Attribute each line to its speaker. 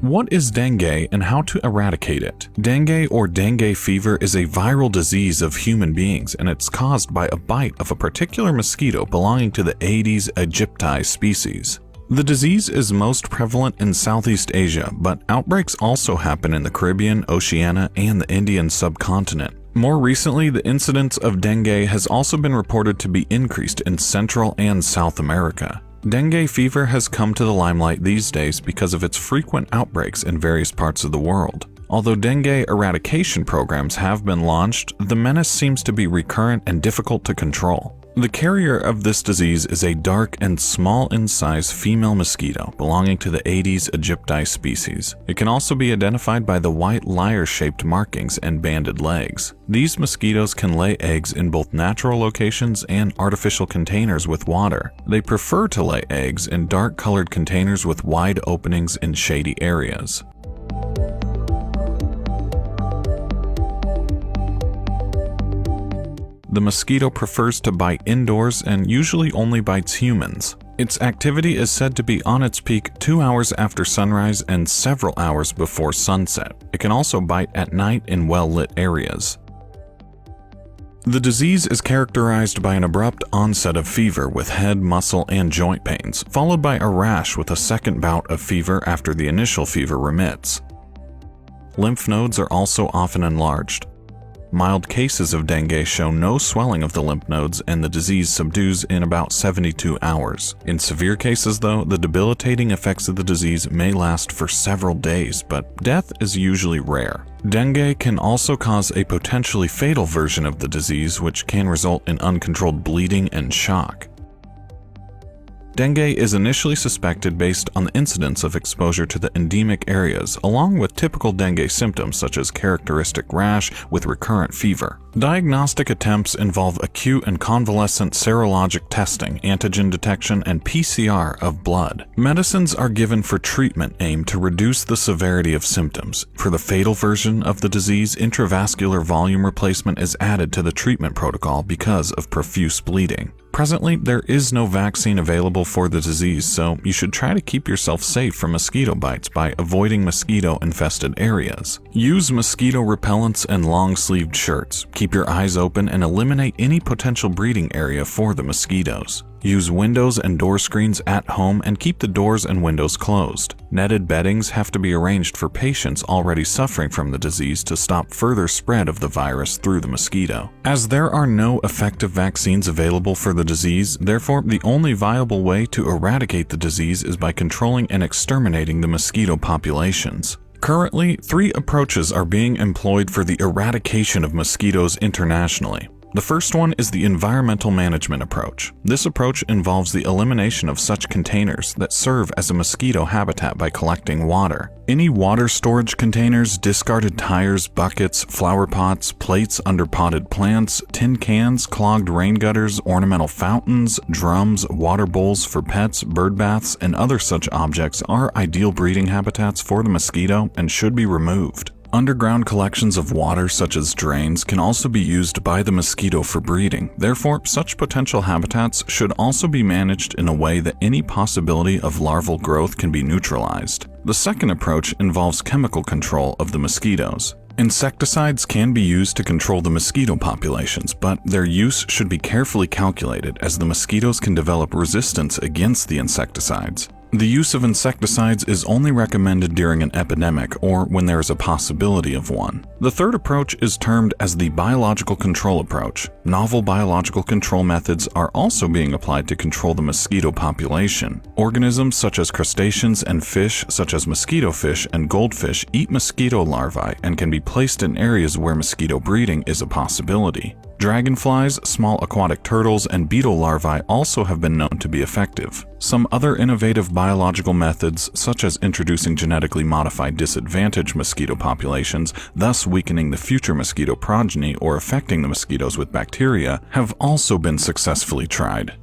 Speaker 1: What is dengue and how to eradicate it? Dengue or dengue fever is a viral disease of human beings, and it's caused by a bite of a particular mosquito belonging to the Aedes aegypti species. The disease is most prevalent in Southeast Asia, but outbreaks also happen in the Caribbean, Oceania, and the Indian subcontinent. More recently, the incidence of dengue has also been reported to be increased in Central and South America. Dengue fever has come to the limelight these days because of its frequent outbreaks in various parts of the world. Although dengue eradication programs have been launched, the menace seems to be recurrent and difficult to control. The carrier of this disease is a dark and small in size female mosquito belonging to the Aedes aegypti species. It can also be identified by the white lyre-shaped markings and banded legs. These mosquitoes can lay eggs in both natural locations and artificial containers with water. They prefer to lay eggs in dark-colored containers with wide openings in shady areas. The mosquito prefers to bite indoors and usually only bites humans. Its activity is said to be on its peak 2 hours after sunrise and several hours before sunset. It can also bite at night in well-lit areas. The disease is characterized by an abrupt onset of fever with head, muscle, and joint pains, followed by a rash with a second bout of fever after the initial fever remits. Lymph nodes are also often enlarged. Mild cases of dengue show no swelling of the lymph nodes, and the disease subdues in about 72 hours. In severe cases, though, the debilitating effects of the disease may last for several days, but death is usually rare. Dengue can also cause a potentially fatal version of the disease, which can result in uncontrolled bleeding and shock. Dengue is initially suspected based on the incidence of exposure to the endemic areas, along with typical dengue symptoms such as characteristic rash with recurrent fever. Diagnostic attempts involve acute and convalescent serologic testing, antigen detection, and PCR of blood. Medicines are given for treatment aimed to reduce the severity of symptoms. For the fatal version of the disease, intravascular volume replacement is added to the treatment protocol because of profuse bleeding. Presently, there is no vaccine available for the disease, so you should try to keep yourself safe from mosquito bites by avoiding mosquito-infested areas. Use mosquito repellents and long-sleeved shirts. Keep your eyes open and eliminate any potential breeding area for the mosquitoes. Use windows and door screens at home and keep the doors and windows closed. Netted beddings have to be arranged for patients already suffering from the disease to stop further spread of the virus through the mosquito. As there are no effective vaccines available for the disease, therefore the only viable way to eradicate the disease is by controlling and exterminating the mosquito populations. Currently, 3 approaches are being employed for the eradication of mosquitoes internationally. The first one is the environmental management approach. This approach involves the elimination of such containers that serve as a mosquito habitat by collecting water. Any water storage containers, discarded tires, buckets, flower pots, plates under potted plants, tin cans, clogged rain gutters, ornamental fountains, drums, water bowls for pets, bird baths, and other such objects are ideal breeding habitats for the mosquito and should be removed. Underground collections of water, such as drains, can also be used by the mosquito for breeding. Therefore, such potential habitats should also be managed in a way that any possibility of larval growth can be neutralized. The second approach involves chemical control of the mosquitoes. Insecticides can be used to control the mosquito populations, but their use should be carefully calculated as the mosquitoes can develop resistance against the insecticides. The use of insecticides is only recommended during an epidemic or when there is a possibility of one. The third approach is termed as the biological control approach. Novel biological control methods are also being applied to control the mosquito population. Organisms such as crustaceans and fish such as mosquito fish and goldfish eat mosquito larvae and can be placed in areas where mosquito breeding is a possibility. Dragonflies, small aquatic turtles, and beetle larvae also have been known to be effective. Some other innovative biological methods, such as introducing genetically modified disadvantaged mosquito populations, thus weakening the future mosquito progeny or affecting the mosquitoes with bacteria, have also been successfully tried.